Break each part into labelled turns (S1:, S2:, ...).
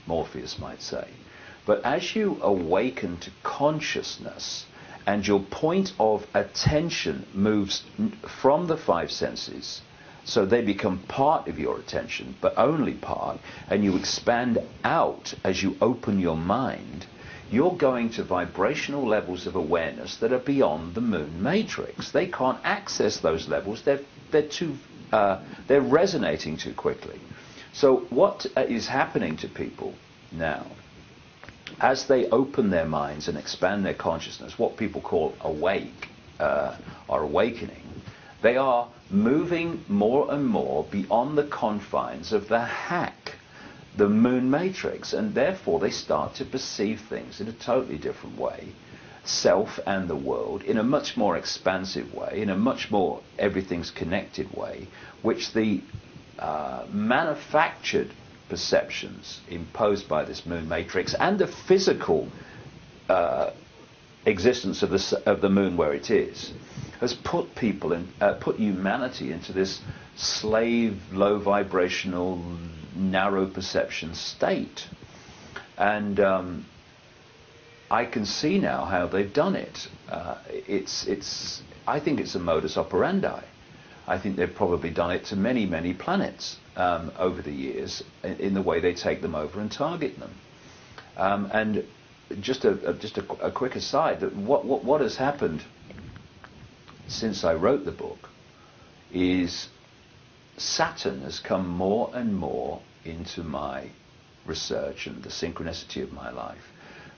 S1: Morpheus might say. But as you awaken to consciousness and your point of attention moves from the five senses, so they become part of your attention, but only part, and you expand out as you open your mind, you're going to vibrational levels of awareness that are beyond the moon matrix. They can't access those levels. They're resonating too quickly. So what is happening to people now, as they open their minds and expand their consciousness, what people call awake, or awakening, they are moving more and more beyond the confines of the hack, the moon matrix, and therefore they start to perceive things in a totally different way, self and the world, in a much more expansive way, in a much more everything's connected way, which the manufactured perceptions imposed by this moon matrix and the physical existence of the moon where it is has put people in, put humanity into this slave, low vibrational, narrow perception state. And I can see now how they've done it. I think it's a modus operandi. I think they've probably done it to many, many planets over the years in the way they take them over and target them. And just a quick aside, that what has happened since I wrote the book is Saturn has come more and more into my research and the synchronicity of my life.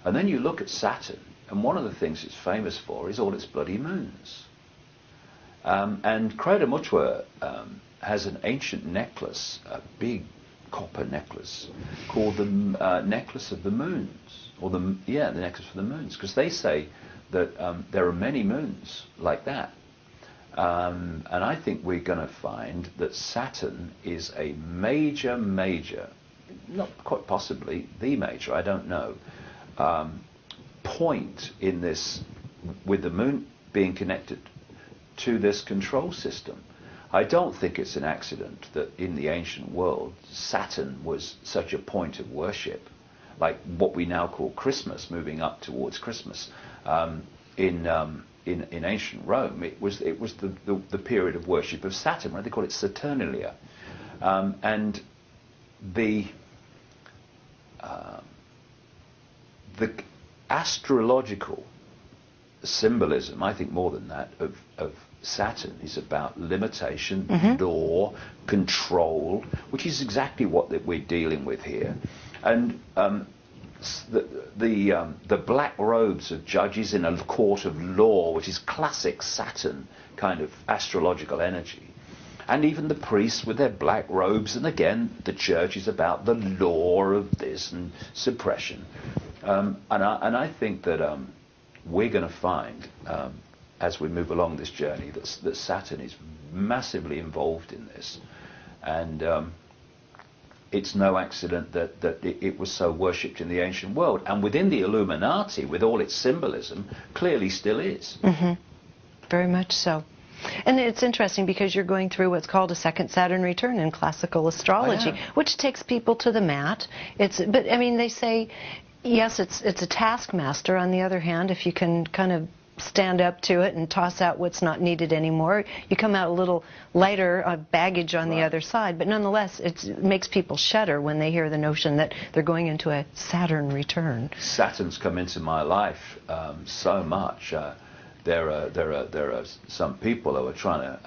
S1: And then you look at Saturn, and one of the things it's famous for is all its bloody moons. And Kreda Mutwa has an ancient necklace, a big copper necklace, called the necklace of the moons, or the necklace of the moons, because they say that there are many moons like that. And I think we're going to find that Saturn is a major, not quite possibly the major, I don't know, point in this, with the moon being connected to this control system. I don't think it's an accident that in the ancient world Saturn was such a point of worship, like what we now call Christmas, moving up towards Christmas. In ancient Rome, it was the period of worship of Saturn, right? They call it Saturnalia, and the astrological symbolism, I think more than that, of Saturn is about limitation, law, control, which is exactly what we're dealing with here. And the black robes of judges in a court of law, which is classic Saturn kind of astrological energy. And even the priests with their black robes, and again, the church is about the law of this and suppression. And I think that we're going to find, as we move along this journey, that Saturn is massively involved in this. And it's no accident that it was so worshipped in the ancient world. And within the Illuminati, with all its symbolism, clearly still is.
S2: Very much so. And it's interesting because you're going through what's called a second Saturn return in classical astrology, which takes people to the mat. But I mean, they say, yes, it's a taskmaster. On the other hand, if you can kind of stand up to it and toss out what's not needed anymore, you come out a little lighter baggage on the other side. But nonetheless, it makes people shudder when they hear the notion that they're going into a Saturn return.
S1: Saturn's come into my life so much. There are some people who are trying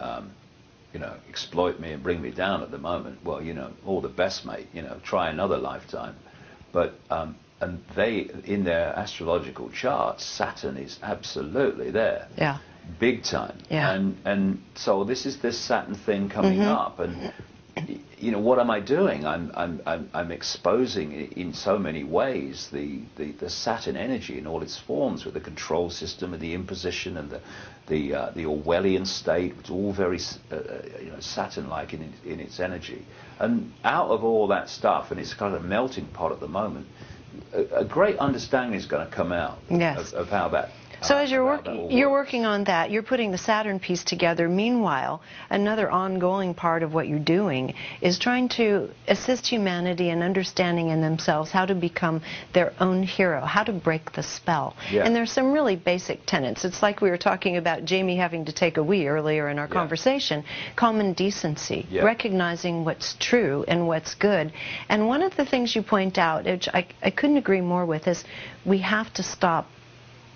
S1: to exploit me and bring me down at the moment. Well, all the best, mate. Try another lifetime. But and they, in their astrological charts, Saturn is absolutely there, big time. And so this is this Saturn thing coming up, and what am I doing? I'm exposing in so many ways the Saturn energy in all its forms, with the control system and the imposition and the Orwellian state, which is all very Saturn-like in its energy. And out of all that stuff, and it's kind of a melting pot at the moment, a great understanding is going to come out of how that
S2: So as you're
S1: about how that all
S2: you're
S1: works.
S2: working on that, you're putting the Saturn piece together. Meanwhile, another ongoing part of what you're doing is trying to assist humanity in understanding in themselves how to become their own hero, how to break the spell.
S1: Yeah.
S2: And there's some really basic tenets. It's like we were talking about Jamie having to take a wee earlier in our conversation. Common decency, recognizing what's true and what's good. And one of the things you point out, which I couldn't agree more with, is we have to stop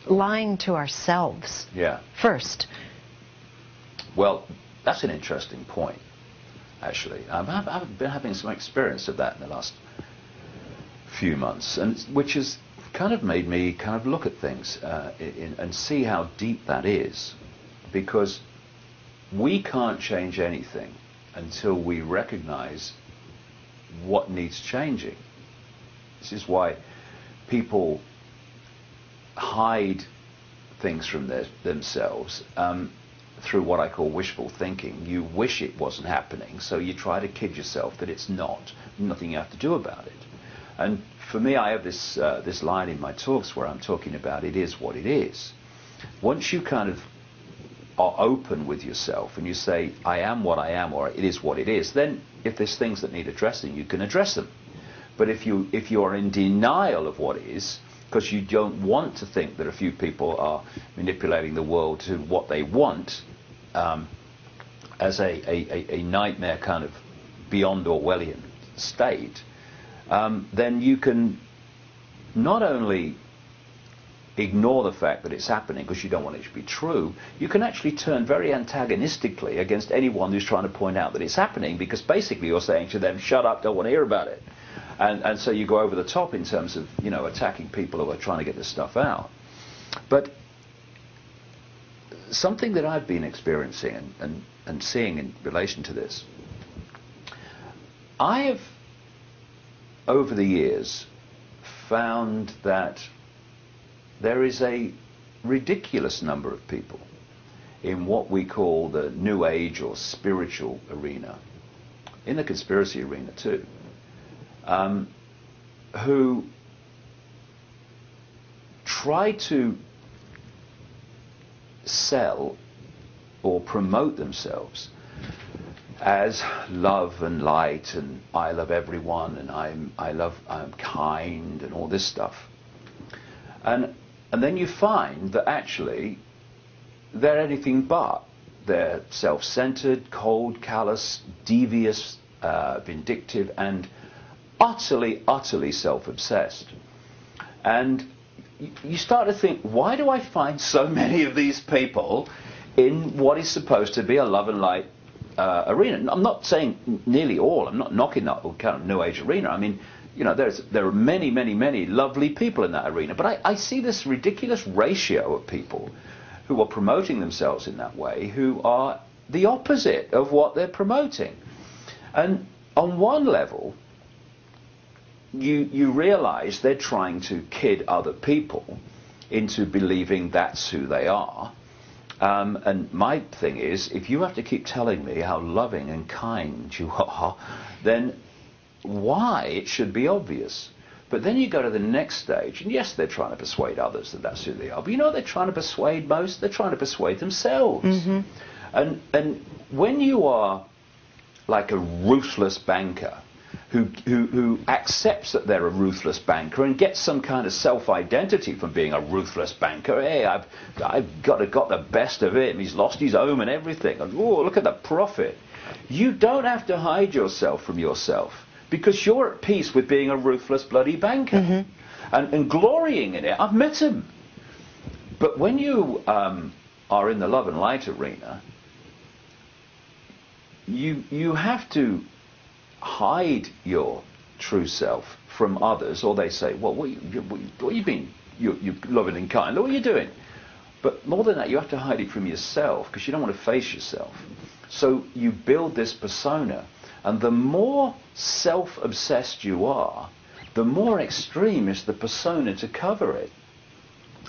S2: lying to ourselves first.
S1: Well, that's an interesting point, actually. I've been having some experience of that in the last few months, and which has kind of made me kind of look at things and see how deep that is, because we can't change anything until we recognize what needs changing. This is why people hide things from themselves through what I call wishful thinking. You wish it wasn't happening, so you try to kid yourself that it's not. Nothing you have to do about it. And for me, I have this this line in my talks where I'm talking about it is what it is. Once you kind of are open with yourself and you say, I am what I am, or it is what it is, then if there's things that need addressing, you can address them. But if you are in denial of what is, because you don't want to think that a few people are manipulating the world to what they want, as a nightmare kind of beyond Orwellian state, then you can not only ignore the fact that it's happening because you don't want it to be true, you can actually turn very antagonistically against anyone who's trying to point out that it's happening, because basically you're saying to them, shut up, don't want to hear about it. And so you go over the top in terms of, you know, attacking people who are trying to get this stuff out. But something that I've been experiencing and seeing in relation to this, I have, over the years, found that there is a ridiculous number of people in what we call the New Age or spiritual arena, in the conspiracy arena too, who try to sell or promote themselves as love and light and I love everyone and I'm kind and all this stuff. And then you find that actually they're anything but. They're self-centered, cold, callous, devious, vindictive, and utterly self-obsessed. And you start to think, why do I find so many of these people in what is supposed to be a love and light arena? I'm not saying nearly all. I'm not knocking that kind of New Age arena. I mean, you know, there are many lovely people in that arena. But I see this ridiculous ratio of people who are promoting themselves in that way, who are the opposite of what they're promoting. And on one level, you realize they're trying to kid other people into believing that's who they are. And my thing is, if you have to keep telling me how loving and kind you are, then why? It should be obvious. But then you go to the next stage, and yes, they're trying to persuade others that that's who they are. But you know what they're trying to persuade most? They're trying to persuade themselves. Mm-hmm. And when you are like a ruthless banker who accepts that they're a ruthless banker and gets some kind of self-identity from being a ruthless banker, hey, I've got the best of him. He's lost his home and everything. And oh, look at the profit. You don't have to hide yourself from yourself, because you're at peace with being a ruthless bloody banker. Mm-hmm. and glorying in it. I've met him. But when you are in the love and light arena, you have to hide your true self from others, or they say, well, what you mean you're loving and kind? Look what you're doing. But more than that, you have to hide it from yourself, because you don't want to face yourself. So you build this persona, and the more self-obsessed you are, the more extreme is the persona to cover it.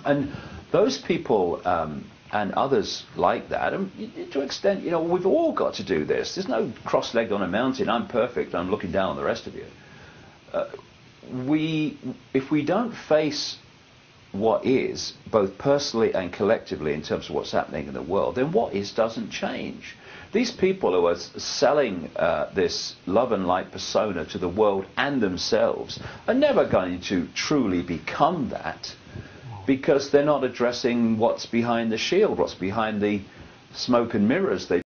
S1: And those people and others like that, and to an extent, you know, we've all got to do this. There's no cross-legged on a mountain, I'm perfect, I'm looking down on the rest of you. If we don't face what is, both personally and collectively, in terms of what's happening in the world, then what is doesn't change. These people who are selling this love and light persona to the world and themselves are never going to truly become that, because they're not addressing what's behind the shield, what's behind the smoke and mirrors. They